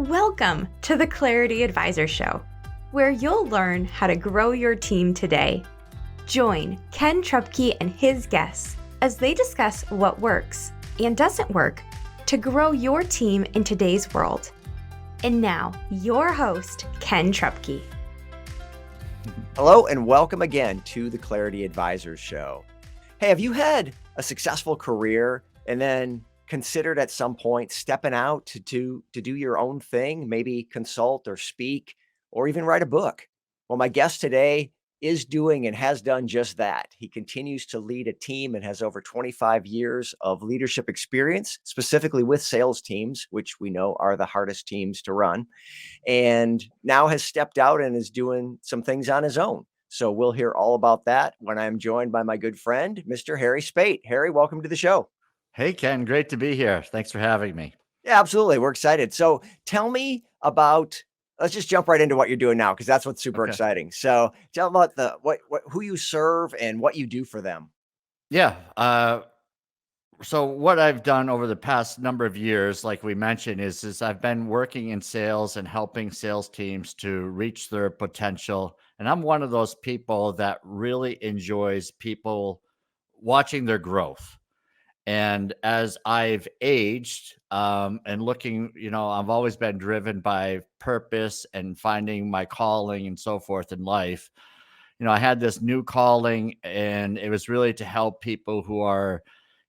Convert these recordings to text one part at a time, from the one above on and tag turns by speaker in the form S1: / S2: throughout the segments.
S1: Welcome to the Clarity Advisor Show, where you'll learn how to grow your team today. Join Ken Trupke and his guests as they discuss what works and doesn't work to grow your team in today's world. And now, your host, Ken Trupke.
S2: Hello, and welcome again to the Clarity Advisors Show. Hey, have you had a successful career and then considered at some point stepping out to do your own thing, maybe consult or speak or even write a book? Well, my guest today is doing and has done just that. He continues to lead a team and has over 25 years of leadership experience, specifically with sales teams, which we know are the hardest teams to run, and now has stepped out and is doing some things on his own. So we'll hear all about that when I'm joined by my good friend, Mr. Harry Spaight. Harry, welcome to the show.
S3: Hey, Ken, great to be here. Thanks for having me.
S2: Yeah, absolutely. We're excited. So tell me about, let's just jump right into what you're doing now, because that's what's super exciting. So tell me about who you serve and what you do for them.
S3: Yeah. So what I've done over the past number of years, like we mentioned, is I've been working in sales and helping sales teams to reach their potential. And I'm one of those people that really enjoys people watching their growth. And as I've aged and looking, I've always been driven by purpose and finding my calling and so forth in life. I had this new calling, and it was really to help people who are,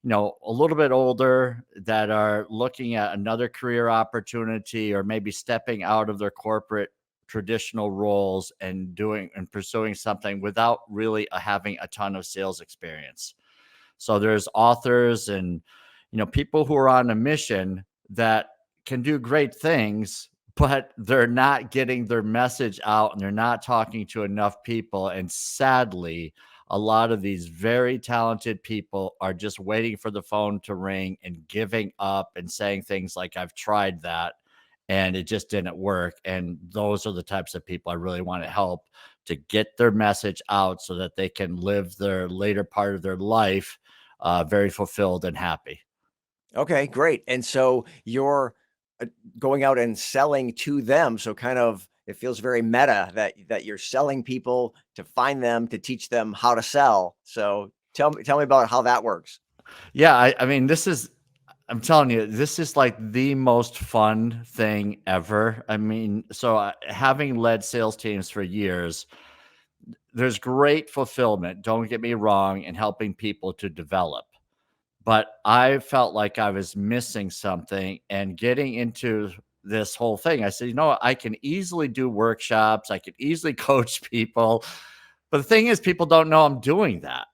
S3: a little bit older that are looking at another career opportunity or maybe stepping out of their corporate traditional roles and doing and pursuing something without really having a ton of sales experience. So there's authors and, people who are on a mission that can do great things, but they're not getting their message out and they're not talking to enough people. And sadly, a lot of these very talented people are just waiting for the phone to ring and giving up and saying things like, I've tried that and it just didn't work. And those are the types of people I really want to help to get their message out so that they can live their later part of their life very fulfilled and happy.
S2: Okay, great. And so you're going out and selling to them. So kind of, it feels very meta that you're selling people to find them, to teach them how to sell. So tell me about how that works.
S3: Yeah, I mean, I'm telling you, this is like the most fun thing ever. I mean, so having led sales teams for years, there's great fulfillment, don't get me wrong, in helping people to develop. But I felt like I was missing something, and getting into this whole thing, I said, I can easily do workshops. I can easily coach people. But the thing is, people don't know I'm doing that.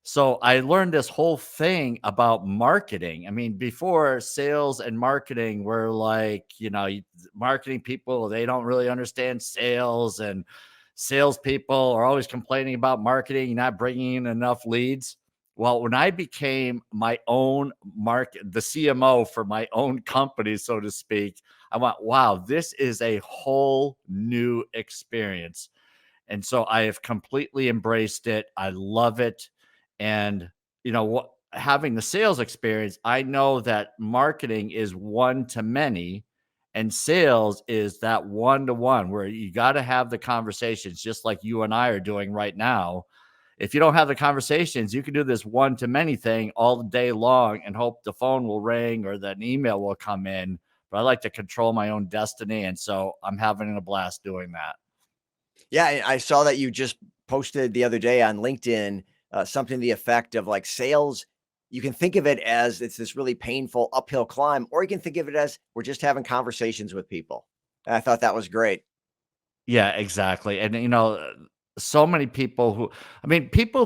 S3: So I learned this whole thing about marketing. I mean, before, sales and marketing were like, marketing people, they don't really understand sales, and salespeople are always complaining about marketing, not bringing in enough leads. Well, when I became my own the CMO for my own company, so to speak, I went, wow, this is a whole new experience. And so I have completely embraced it. I love it. And, having the sales experience, I know that marketing is one to many and sales is that one to one, where you got to have the conversations just like you and I are doing right now. If you don't have the conversations, you can do this one to many thing all day long and hope the phone will ring or that an email will come in. But I like to control my own destiny. And so I'm having a blast doing that.
S2: Yeah, I saw that you just posted the other day on LinkedIn something to the effect of like sales. You can think of it as it's this really painful uphill climb, or you can think of it as we're just having conversations with people. And I thought that was great.
S3: Yeah, exactly. And, so many people people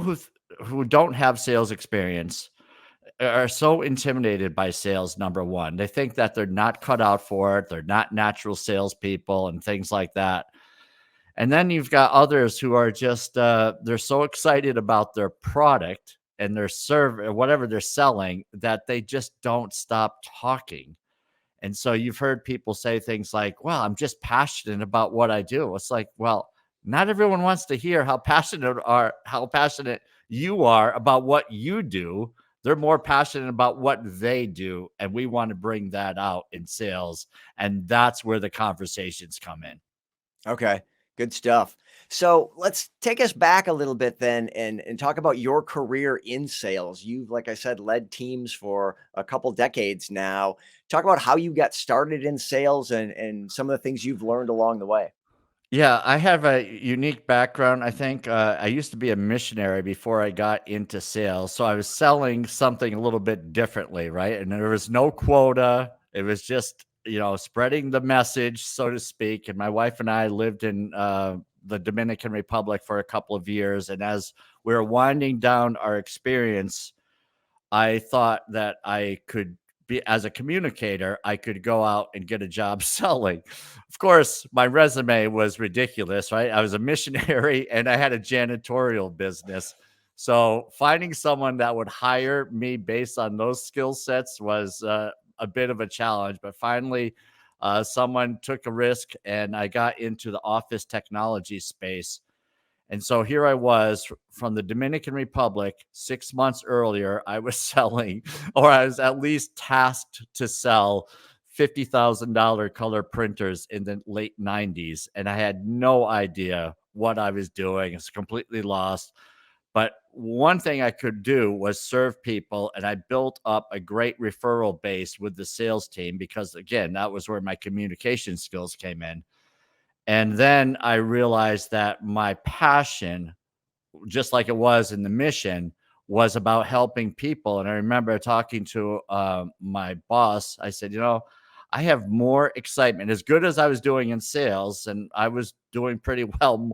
S3: who don't have sales experience are so intimidated by sales. Number one, they think that they're not cut out for it. They're not natural salespeople and things like that. And then you've got others who are just, they're so excited about their product and their service or whatever they're selling that they just don't stop talking. And so you've heard people say things like, well, I'm just passionate about what I do. It's like, well, not everyone wants to hear how passionate you are about what you do. They're more passionate about what they do, and we want to bring that out in sales, and that's where the conversations come in.
S2: Okay, good stuff. So let's take us back a little bit then and talk about your career in sales. You've, like I said, led teams for a couple decades now. Talk about how you got started in sales and some of the things you've learned along the way.
S3: Yeah, I have a unique background. I think I used to be a missionary before I got into sales. So I was selling something a little bit differently, right? And there was no quota. It was just, spreading the message, so to speak. And my wife and I lived in the Dominican Republic for a couple of years. And as we were winding down our experience, I thought that I could be, as a communicator, I could go out and get a job selling. Of course, my resume was ridiculous, right? I was a missionary and I had a janitorial business. So finding someone that would hire me based on those skill sets was a bit of a challenge. But finally, someone took a risk and I got into the office technology space. And so here I was from the Dominican Republic 6 months earlier. I was selling, or I was at least tasked to sell $50,000 color printers in the late 90s. And I had no idea what I was doing. I was completely lost. But one thing I could do was serve people. And I built up a great referral base with the sales team because, again, that was where my communication skills came in. And then I realized that my passion, just like it was in the mission, was about helping people. And I remember talking to my boss. I said, I have more excitement. As good as I was doing in sales, and I was doing pretty well,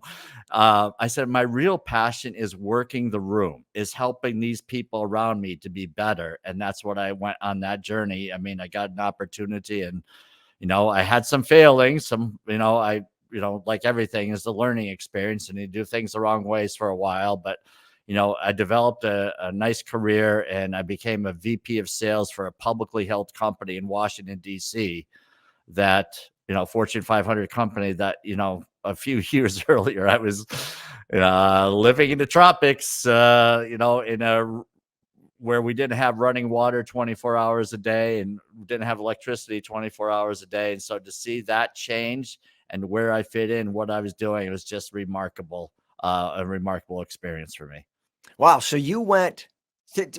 S3: I said, my real passion is working the room, is helping these people around me to be better. And that's what I went on that journey. I mean, I got an opportunity and I had some failings, like everything is the learning experience and you do things the wrong ways for a while. But, I developed a nice career and I became a VP of sales for a publicly held company in Washington, D.C. that, Fortune 500 company that, a few years earlier, I was living in the tropics, in a where we didn't have running water 24 hours a day and didn't have electricity 24 hours a day. And so to see that change and where I fit in, what I was doing, it was just remarkable, a remarkable experience for me.
S2: Wow. So you went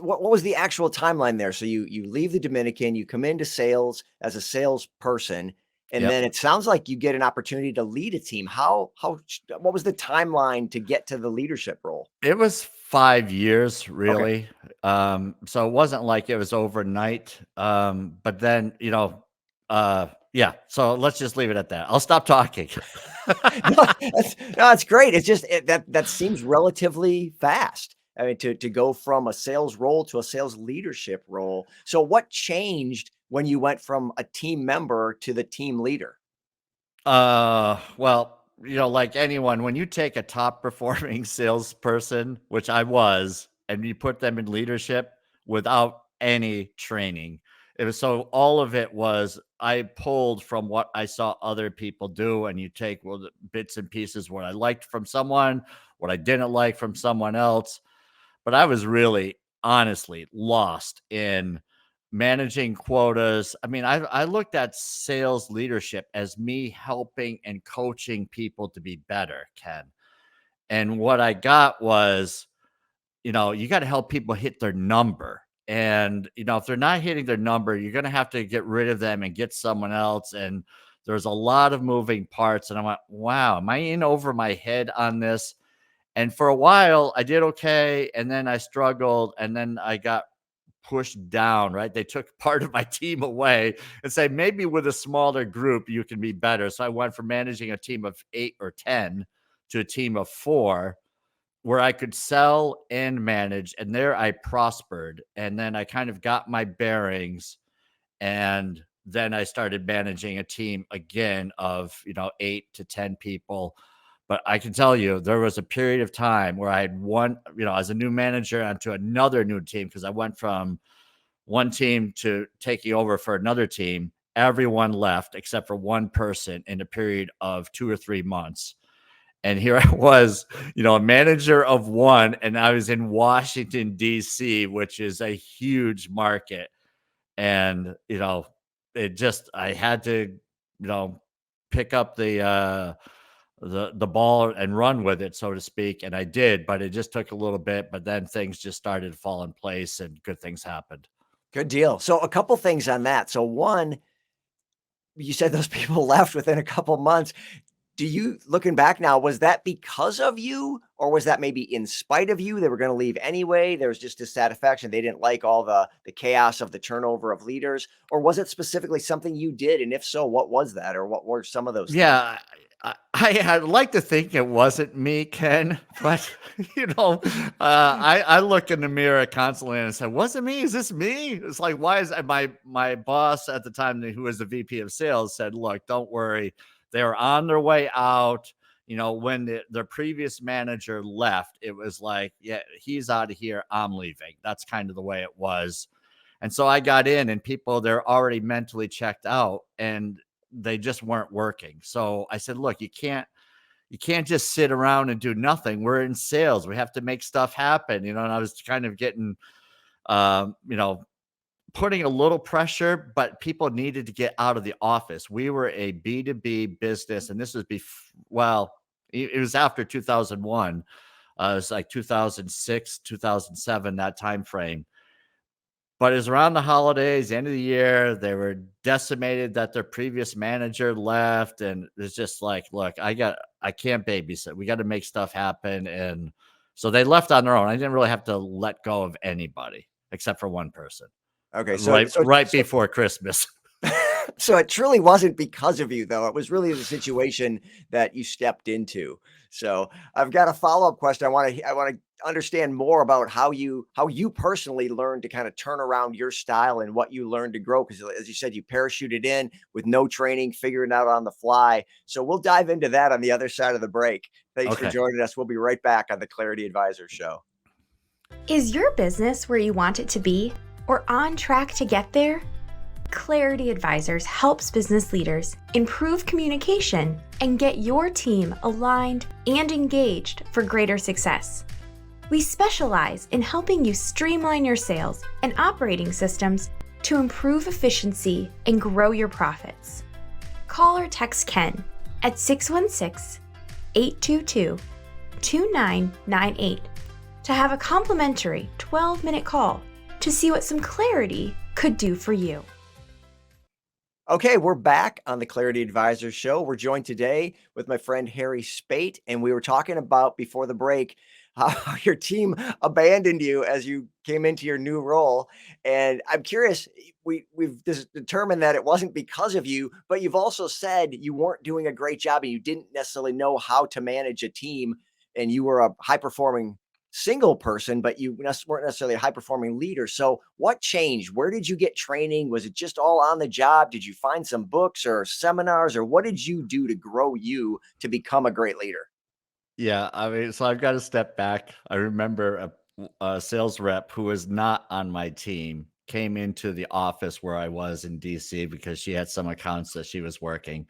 S2: what was the actual timeline there? So you leave the Dominican, you come into sales as a salesperson, and
S3: Yep.
S2: then it sounds like you get an opportunity to lead a team. What was the timeline to get to the leadership role?
S3: It was 5 years,
S2: Okay.
S3: really. So it wasn't like it was overnight. But then, yeah. So let's just leave it at that. I'll stop talking.
S2: No, that's great. It's just that seems relatively fast. I mean, to go from a sales role to a sales leadership role. So what changed when you went from a team member to the team leader?
S3: Well, like anyone, when you take a top performing salesperson, which I was, and you put them in leadership without any training, it was so all of it was I pulled from what I saw other people do, and you take the bits and pieces what I liked from someone, what I didn't like from someone else. But I was really honestly lost in managing quotas. I mean, I looked at sales leadership as me helping and coaching people to be better, Ken. And what I got was, you got to help people hit their number. And, if they're not hitting their number, you're going to have to get rid of them and get someone else. And there's a lot of moving parts. And I went, wow, am I in over my head on this? And for a while, I did okay. And then I struggled. And then I got pushed down, right? They took part of my team away and say, maybe with a smaller group, you can be better. So I went from managing a team of 8 or 10 to a team of 4 where I could sell and manage. And there I prospered. And then I kind of got my bearings. And then I started managing a team again of, 8 to 10 people. But I can tell you, there was a period of time where I had one, as a new manager onto another new team, because I went from one team to taking over for another team. Everyone left except for one person in a period of 2 or 3 months. And here I was, a manager of one, and I was in Washington, D.C., which is a huge market. And, I had to, pick up the ball and run with it, so to speak. And I did, but it just took a little bit. But then things just started to fall in place and good things happened.
S2: Good deal. So a couple things on that. So one, you said those people left within a couple months. Do you looking back now, was that because of you, or was that maybe in spite of you? They were going to leave anyway. There was just dissatisfaction. They didn't like all the chaos of the turnover of leaders, or was it specifically something you did? And if so, what was that, or what were some of those things?
S3: Yeah, I'd like to think it wasn't me, Ken, but I look in the mirror constantly and I said, "Was it me? Is this me?" It's like, why is my boss at the time, who was the VP of sales, said, "Look, don't worry, they were on their way out." When the previous manager left, it was like, "Yeah, he's out of here. I'm leaving." That's kind of the way it was. And so I got in, and people, they're already mentally checked out, and they just weren't working. So I said, "Look, you can't just sit around and do nothing. We're in sales. We have to make stuff happen." And I was kind of getting, um, you know, putting a little pressure, but people needed to get out of the office. We were a B2B business, and this was well, it was after 2001. It was like 2006, 2007, that time frame. But it was around the holidays, the end of the year. They were decimated that their previous manager left. And it's just like, look, I can't babysit. We got to make stuff happen. And so they left on their own. I didn't really have to let go of anybody except for one person
S2: Okay,
S3: right before Christmas.
S2: so it truly wasn't because of you, though. It was really the situation that you stepped into. So I've got a follow-up question. I want to understand more about how you personally learned to kind of turn around your style and what you learned to grow. Because as you said, you parachuted in with no training, figuring it out on the fly. So we'll dive into that on the other side of the break. Thanks for
S3: Okay.
S2: joining us. We'll be right back on the Clarity Advisor Show.
S1: Is your business where you want it to be or on track to get there? Clarity Advisors helps business leaders improve communication and get your team aligned and engaged for greater success. We specialize in helping you streamline your sales and operating systems to improve efficiency and grow your profits. Call or text Ken at 616-822-2998 to have a complimentary 12-minute call to see what some clarity could do for you.
S2: Okay, we're back on the Clarity Advisor Show. We're joined today with my friend Harry Spaight, and we were talking about before the break how your team abandoned you as you came into your new role. And I'm curious, we've determined that it wasn't because of you, but you've also said you weren't doing a great job and you didn't necessarily know how to manage a team, and you were a high performing single person, but you weren't necessarily a high performing leader. So what changed? Where did you get training? Was it just all on the job? Did you find some books or seminars, or what did you do to grow you to become a great leader?
S3: Yeah. I mean, so I've got to step back. I remember a sales rep who was not on my team came into the office where I was in DC because she had some accounts that she was working.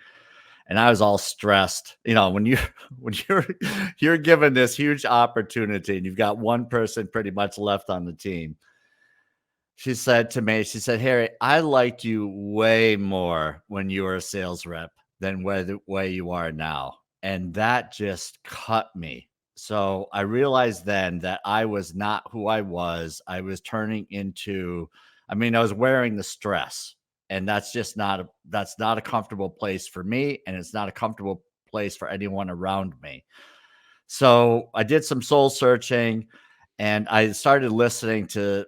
S3: And I was all stressed. When you when you're given this huge opportunity and you've got one person pretty much left on the team. She said to me, she said, "Harry, I liked you way more when you were a sales rep than the way you are now." And that just cut me. So I realized then that I was not who I was. I was turning into, I was wearing the stress. And that's not a comfortable place for me. And it's not a comfortable place for anyone around me. So I did some soul searching, and I started listening to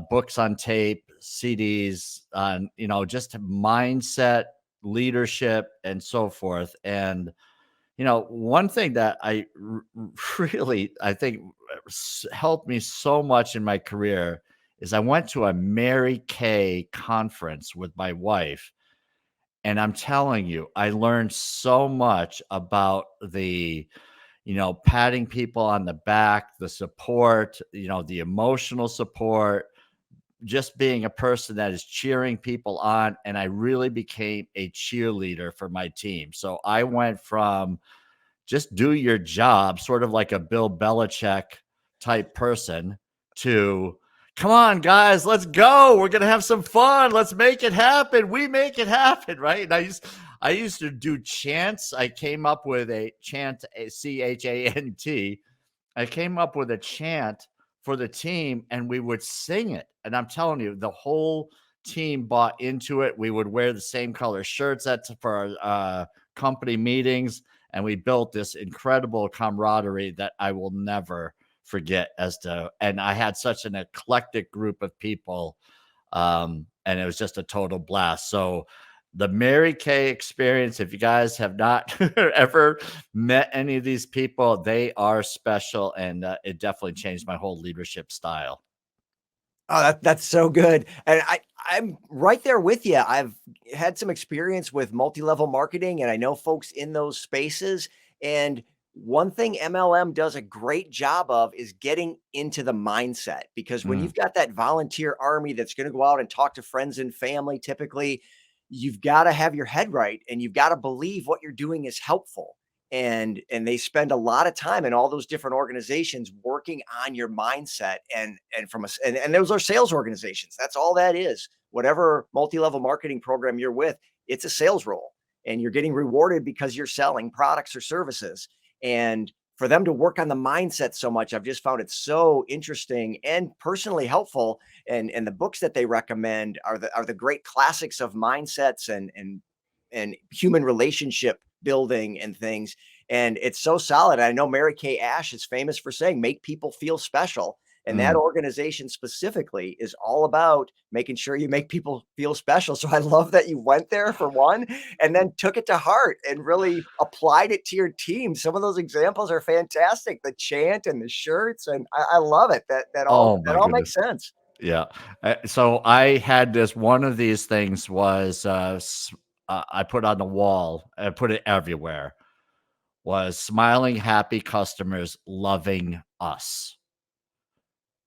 S3: books on tape, CDs on, just mindset, leadership, and so forth. And, one thing that really, I think helped me so much in my career is I went to a Mary Kay conference with my wife. And I'm telling you, I learned so much about patting people on the back, the support, the emotional support, just being a person that is cheering people on. And I really became a cheerleader for my team. So I went from just do your job, sort of like a Bill Belichick type person, to come on, guys, let's go. We're going to have some fun. Let's make it happen. We make it happen. Right. And I used to do chants. I came up with a chant, CHANT. I came up with a chant for the team, and we would sing it. And I'm telling you, the whole team bought into it. We would wear the same color shirts for our company meetings, and we built this incredible camaraderie that I will never forget. And I had such an eclectic group of people, and it was just a total blast. So the Mary Kay experience, if you guys have not ever met any of these people, they are special, and it definitely changed my whole leadership style.
S2: Oh, that's so good. And I'm right there with you. I've had some experience with multi-level marketing, and I know folks in those spaces. And one thing MLM does a great job of is getting into the mindset, because when you've got that volunteer army that's going to go out and talk to friends and family, typically you've got to have your head right, and you've got to believe what you're doing is helpful. And they spend a lot of time in all those different organizations working on your mindset, and those are sales organizations. That's all that is. Whatever multi-level marketing program you're with, it's a sales role, and you're getting rewarded because you're selling products or services. And for them to work on the mindset so much, I've just found it so interesting and personally helpful. And the books that they recommend are the great classics of mindsets and human relationship building and things. And it's so solid. I know Mary Kay Ash is famous for saying, make people feel special. And that organization specifically is all about making sure you make people feel special. So I love that you went there, for one, and then took it to heart and really applied it to your team. Some of those examples are fantastic. The chant and the shirts. And I love it. That
S3: Oh
S2: that
S3: my
S2: all
S3: goodness.
S2: makes sense.
S3: Yeah. So I had this, one of these things was, I put on the wall, I put it everywhere, was smiling, happy customers loving us.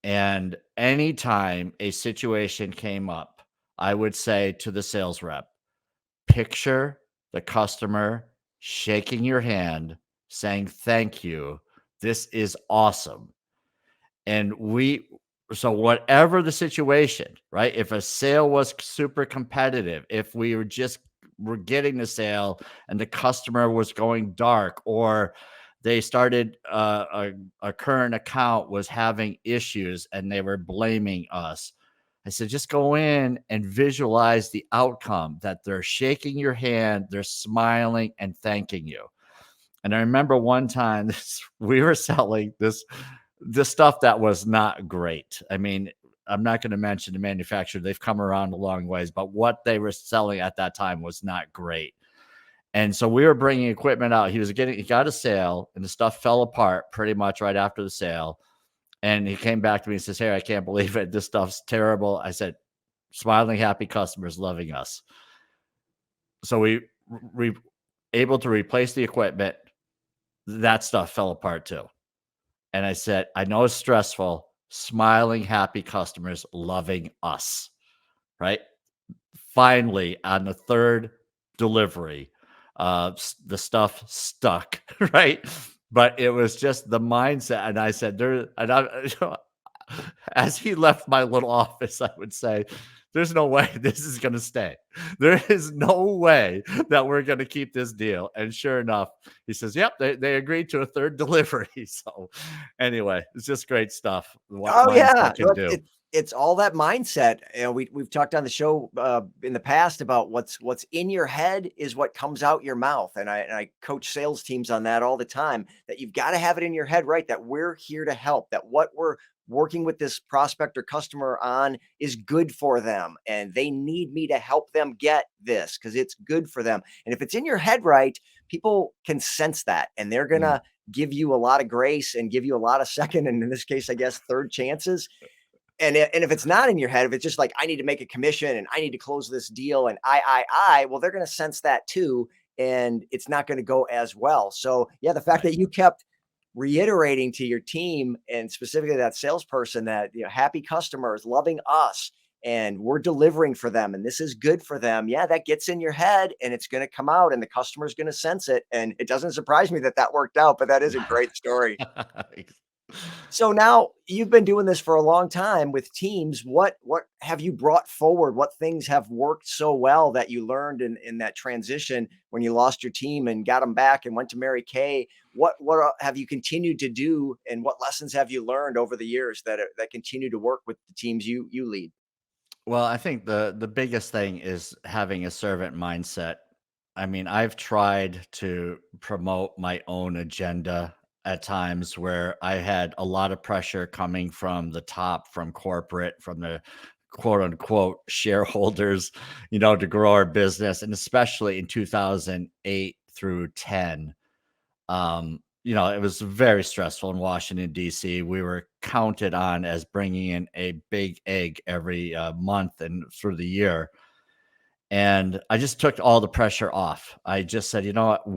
S3: And anytime a situation came up, I would say to the sales rep, picture the customer shaking your hand, saying, thank you. This is awesome. And so whatever the situation, right? If a sale was super competitive, if were getting the sale and the customer was going dark, or they started a current account was having issues and they were blaming us, I said, just go in and visualize the outcome, that they're shaking your hand, they're smiling and thanking you. And I remember one time we were selling this stuff that was not great. I mean, I'm not going to mention the manufacturer. They've come around a long ways, but what they were selling at that time was not great. And so we were bringing equipment out. He got a sale, and the stuff fell apart pretty much right after the sale. And he came back to me and says, hey, I can't believe it. This stuff's terrible. I said, smiling, happy customers loving us. So we able to replace the equipment. That stuff fell apart too. And I said, I know it's stressful, smiling, happy customers loving us, right? Finally, on the third delivery, the stuff stuck, right? But it was just the mindset. And I said, as he left my little office, I would say, there's no way this is going to stay. There is no way that we're going to keep this deal. And sure enough, he says, yep, they agreed to a third delivery. So anyway, it's just great stuff. What
S2: Oh yeah,
S3: mindset can
S2: look,
S3: do.
S2: it's all that mindset. You know, we've talked on the show in the past about what's in your head is what comes out your mouth, and I coach sales teams on that all the time. That you've got to have it in your head, right? That we're here to help. That what we're working with this prospect or customer on is good for them, and they need me to help them get this because it's good for them. And if it's in your head right, people can sense that, and they're gonna give you a lot of grace and give you a lot of second, and in this case, I guess, third chances. And if it's not in your head, if it's just like, I need to make a commission and I need to close this deal and well, they're going to sense that too. And it's not going to go as well. So yeah, the fact
S3: Right.
S2: that you kept reiterating to your team and specifically that salesperson that, you know, happy customers loving us and we're delivering for them and this is good for them. Yeah, that gets in your head and it's going to come out and the customer's going to sense it. And it doesn't surprise me that that worked out, but that is a great story. So now you've been doing this for a long time with teams. What have you brought forward? What things have worked so well that you learned in that transition when you lost your team and got them back and went to Mary Kay? What have you continued to do, and what lessons have you learned over the years that continue to work with the teams you lead?
S3: Well, I think the biggest thing is having a servant mindset. I mean, I've tried to promote my own agenda at times where I had a lot of pressure coming from the top, from corporate, from the quote unquote shareholders, to grow our business. And especially in 2008 through 10, it was very stressful in Washington, D.C. We were counted on as bringing in a big egg every month and through the year. And I just took all the pressure off. I just said, you know what,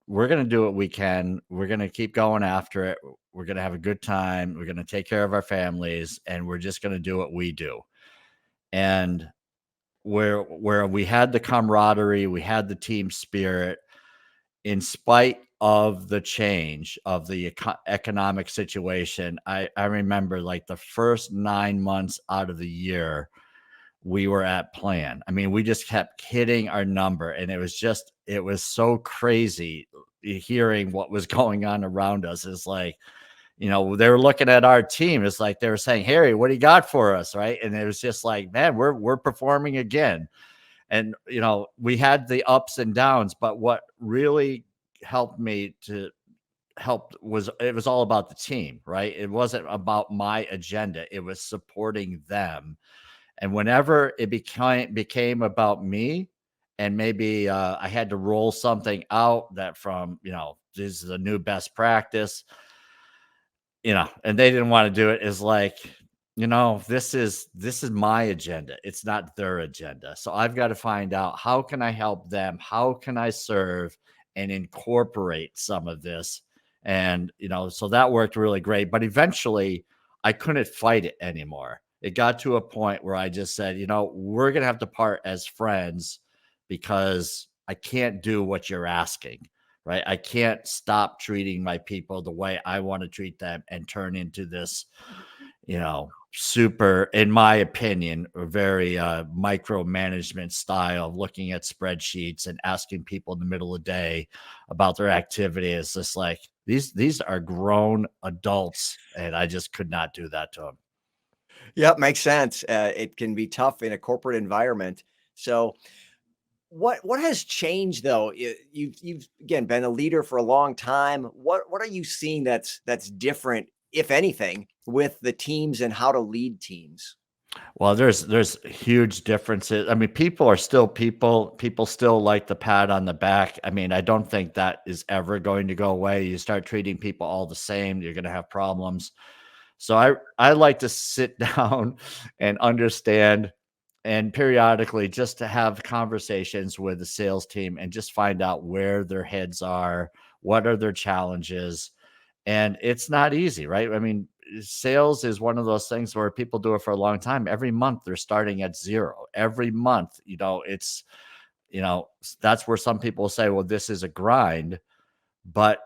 S3: we're going to do what we can. We're going to keep going after it. We're going to have a good time. We're going to take care of our families, and we're just going to do what we do. And where we had the camaraderie, we had the team spirit, in spite of the change of the economic situation. I remember like the first 9 months out of the year, we were at plan. I mean, we just kept hitting our number, and it was so crazy hearing what was going on around us. It's like, they were looking at our team. It's like they were saying, Harry, what do you got for us? Right. And it was just like, man, we're performing again. And, we had the ups and downs, but what really helped me to help was it was all about the team, right? It wasn't about my agenda. It was supporting them. And whenever it became about me, and maybe I had to roll something out that from, this is a new best practice, and they didn't want to do it, is like, this is my agenda. It's not their agenda. So I've got to find out, how can I help them? How can I serve and incorporate some of this? And, so that worked really great. But eventually I couldn't fight it anymore. It got to a point where I just said, we're going to have to part as friends, because I can't do what you're asking. Right. I can't stop treating my people the way I want to treat them and turn into this, super, in my opinion, a very micromanagement style of looking at spreadsheets and asking people in the middle of the day about their activity. It's just like, these are grown adults, and I just could not do that to them.
S2: Yep, makes sense. It can be tough in a corporate environment. So what has changed though? You've again been a leader for a long time. What are you seeing that's different, if anything, with the teams and how to lead teams?
S3: Well, there's huge differences. I mean, people are still people. People still like the pat on the back. I mean, I don't think that is ever going to go away. You start treating people all the same, you're going to have problems. So I like to sit down and understand, and periodically just to have conversations with the sales team and just find out where their heads are, what are their challenges. And it's not easy, right? I mean, sales is one of those things where people do it for a long time. Every month they're starting at zero. Every month, that's where some people say, well, this is a grind, but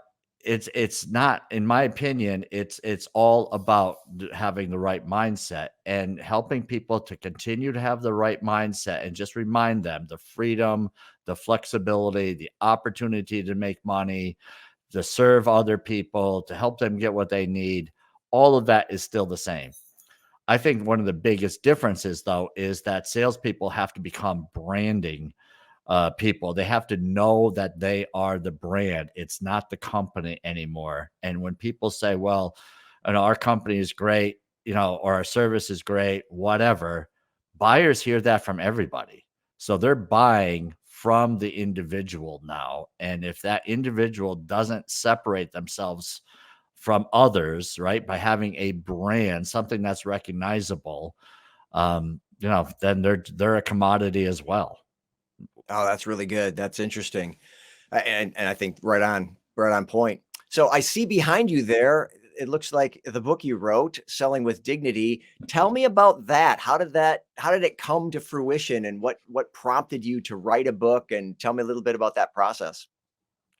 S3: it's not, in my opinion. It's all about having the right mindset and helping people to continue to have the right mindset, and just remind them the freedom, the flexibility, the opportunity to make money, to serve other people, to help them get what they need. All of that is still the same. I think one of the biggest differences, though, is that salespeople have to become branding people. They have to know that they are the brand. It's not the company anymore. And when people say, well, our company is great, or our service is great, whatever, buyers hear that from everybody. So they're buying from the individual now. And if that individual doesn't separate themselves from others, right, by having a brand, something that's recognizable, then they're a commodity as well.
S2: Oh, that's really good. That's interesting. And I think right on point. So I see behind you there, it looks like the book you wrote, Selling with Dignity. Tell me about that. How did it come to fruition, and what prompted you to write a book? And tell me a little bit about that process.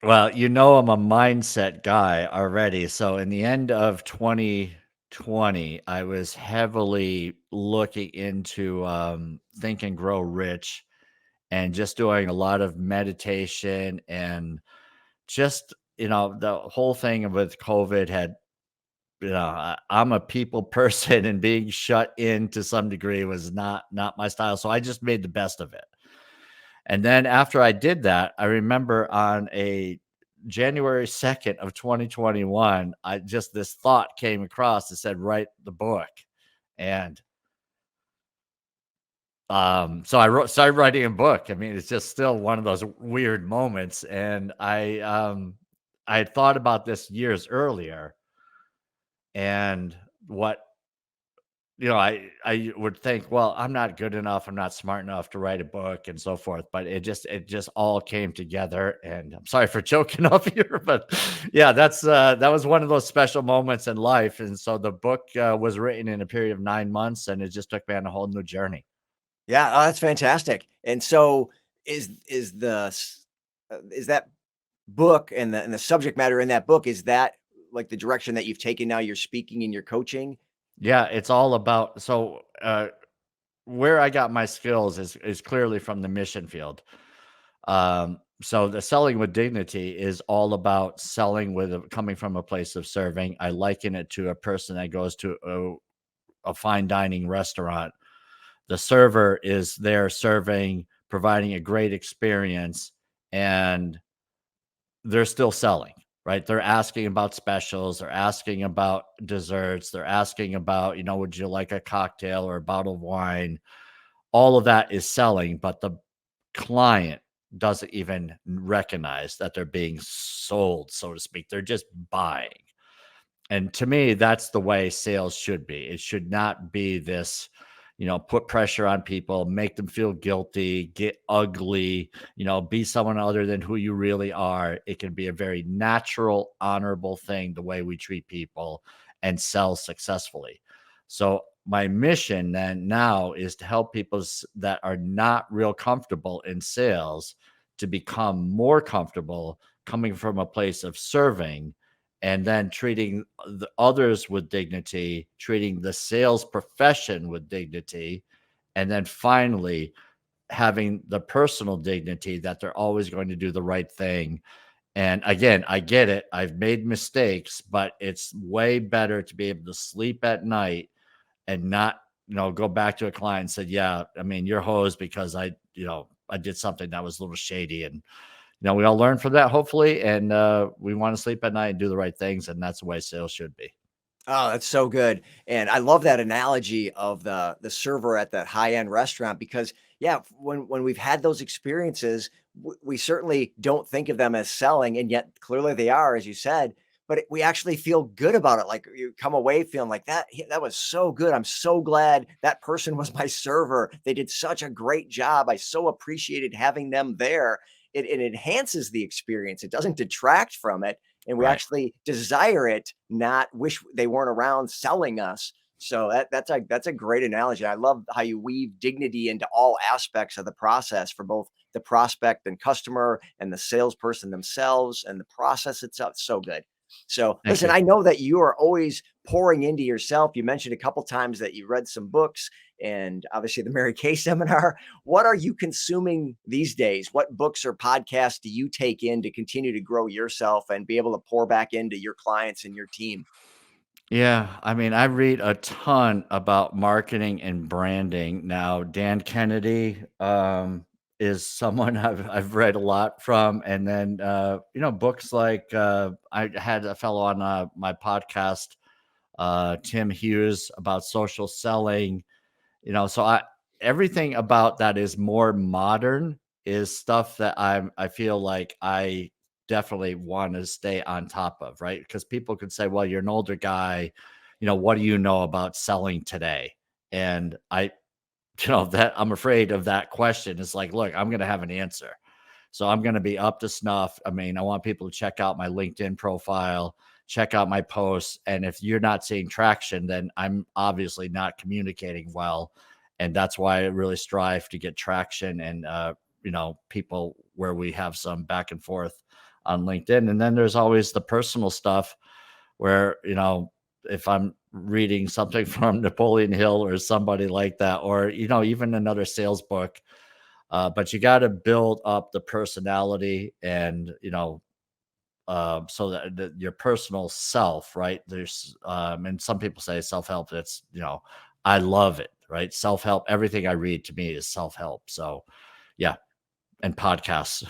S3: Well, I'm a mindset guy already. So in the end of 2020, I was heavily looking into Think and Grow Rich and just doing a lot of meditation and just, the whole thing with COVID had, I'm a people person and being shut in to some degree was not my style. So I just made the best of it. And then after I did that, I remember on a January 2nd of 2021, this thought came across that said, write the book. And so started writing a book. I mean, it's just still one of those weird moments. And I had thought about this years earlier, and what I would think, well, I'm not good enough, I'm not smart enough to write a book and so forth, but it just all came together, and I'm sorry for choking up here, but yeah, that was one of those special moments in life, and so the book was written in a period of 9 months, and it just took me on a whole new journey.
S2: Yeah, oh, that's fantastic. And so is that book and the subject matter in that book, is that like the direction that you've taken now, you're speaking and you're coaching?
S3: Yeah, it's all about where I got my skills is clearly from the mission field. So the selling with dignity is all about selling coming from a place of serving. I liken it to a person that goes to a fine dining restaurant. The server is there serving, providing a great experience, and they're still selling, right? They're asking about specials, they're asking about desserts, they're asking about, would you like a cocktail or a bottle of wine? All of that is selling, but the client doesn't even recognize that they're being sold, so to speak. They're just buying. And to me, that's the way sales should be. It should not be this, put pressure on people, make them feel guilty, get ugly, be someone other than who you really are. It can be a very natural, honorable thing, the way we treat people and sell successfully. So my mission then now is to help people that are not real comfortable in sales to become more comfortable coming from a place of serving, and then treating the others with dignity, treating the sales profession with dignity, and then finally having the personal dignity that they're always going to do the right thing. And again, I get it. I've made mistakes, but it's way better to be able to sleep at night and not, go back to a client and said, yeah, I mean, you're hosed because I did something that was a little shady. And we all learn from that, hopefully, and we want to sleep at night and do the right things, and that's the way sales should be.
S2: Oh, that's so good. And I love that analogy of the server at that high-end restaurant, because yeah, when we've had those experiences, we certainly don't think of them as selling, and yet clearly they are, as you said. But we actually feel good about it. Like you come away feeling like that. "Yeah, that was so good. I'm so glad that person was my server. They did such a great job. I so appreciated having them there." It enhances the experience. It doesn't detract from it, and we
S3: Right.
S2: actually desire it, not wish they weren't around selling us. So that's a great analogy. I love how you weave dignity into all aspects of the process for both the prospect and customer and the salesperson themselves and the process itself. So good. So
S3: Thank
S2: listen,
S3: you.
S2: I know that you are always pouring into yourself. You mentioned a couple times that you read some books and obviously the Mary Kay seminar. What are you consuming these days? What books or podcasts do you take in to continue to grow yourself and be able to pour back into your clients and your team?
S3: Yeah, I mean, I read a ton about marketing and branding now. Dan Kennedy is someone I've read a lot from, and then books like I had a fellow on my podcast, Tim Hughes, about social selling. So everything about that is more modern is stuff that I feel like I definitely want to stay on top of, right? Because people could say, well, you're an older guy, what do you know about selling today? And that I'm afraid of that question. It's like, look, I'm going to have an answer. So I'm going to be up to snuff. I mean, I want people to check out my LinkedIn profile, check out my posts. And if you're not seeing traction, then I'm obviously not communicating well. And that's why I really strive to get traction and, people where we have some back and forth on LinkedIn. And then there's always the personal stuff where, if I'm reading something from Napoleon Hill or somebody like that, or, even another sales book, but you got to build up the personality and, so that your personal self, right? There's, and some people say self-help. That's, I love it, right? Self-help. Everything I read to me is self-help. So yeah. And podcasts.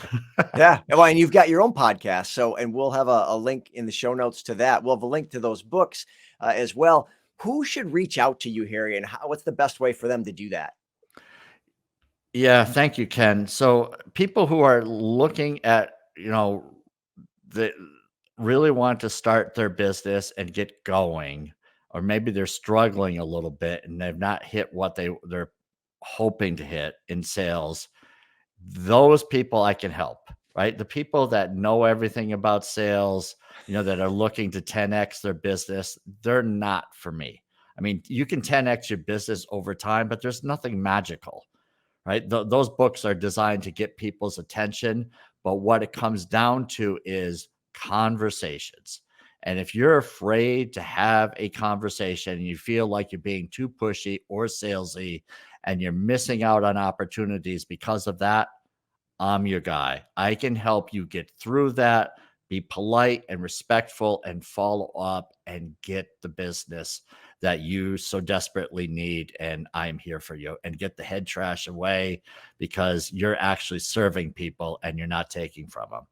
S2: Yeah. Well, and you've got your own podcast. So, and we'll have a link in the show notes to that. We'll have a link to those books as well. Who should reach out to you, Harry, and what's the best way for them to do that?
S3: Yeah. Thank you, Ken. So people who are looking at, that really want to start their business and get going, or maybe they're struggling a little bit and they've not hit what they're hoping to hit in sales, those people I can help, right? The people that know everything about sales, that are looking to 10x their business, they're not for me. I mean, you can 10x your business over time, but there's nothing magical, right? Those books are designed to get people's attention, but what it comes down to is conversations. And if you're afraid to have a conversation and you feel like you're being too pushy or salesy and you're missing out on opportunities because of that, I'm your guy. I can help you get through that, be polite and respectful and follow up and get the business that you so desperately need. And I'm here for you, and get the head trash away, because you're actually serving people and you're not taking from them.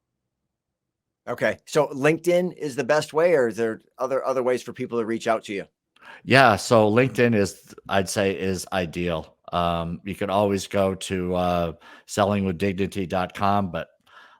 S2: Okay. So LinkedIn is the best way, or is there other ways for people to reach out to you?
S3: Yeah. So LinkedIn I'd say is ideal. You can always go to sellingwithdignity.com, but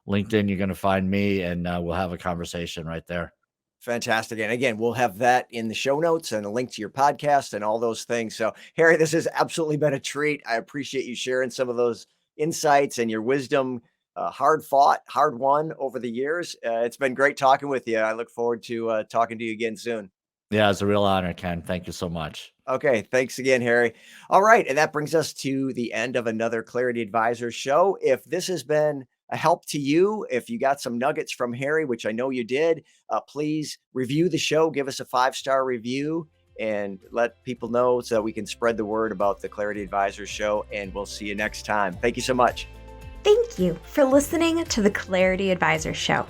S3: LinkedIn, you're going to find me, and we'll have a conversation right there.
S2: Fantastic. And again, we'll have that in the show notes and a link to your podcast and all those things. So, Harry, this has absolutely been a treat. I appreciate you sharing some of those insights and your wisdom, hard fought, hard won over the years. It's been great talking with you. I look forward to talking to you again soon.
S3: Yeah, it's a real honor, Ken. Thank you so much.
S2: Okay. Thanks again, Harry. All right. And that brings us to the end of another Clarity Advisors show. If this has been a help to you, if you got some nuggets from Harry, which I know you did, please review the show, give us a 5-star review, and let people know so that we can spread the word about the Clarity Advisors show. And we'll see you next time. Thank you so much.
S1: Thank you for listening to the Clarity Advisors show.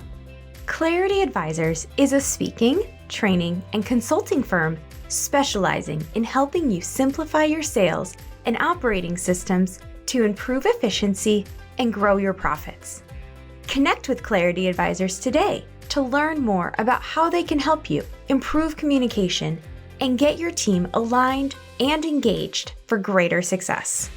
S1: Clarity Advisors is a speaking, training, and consulting firm specializing in helping you simplify your sales and operating systems to improve efficiency and grow your profits. Connect with Clarity Advisors today to learn more about how they can help you improve communication and get your team aligned and engaged for greater success.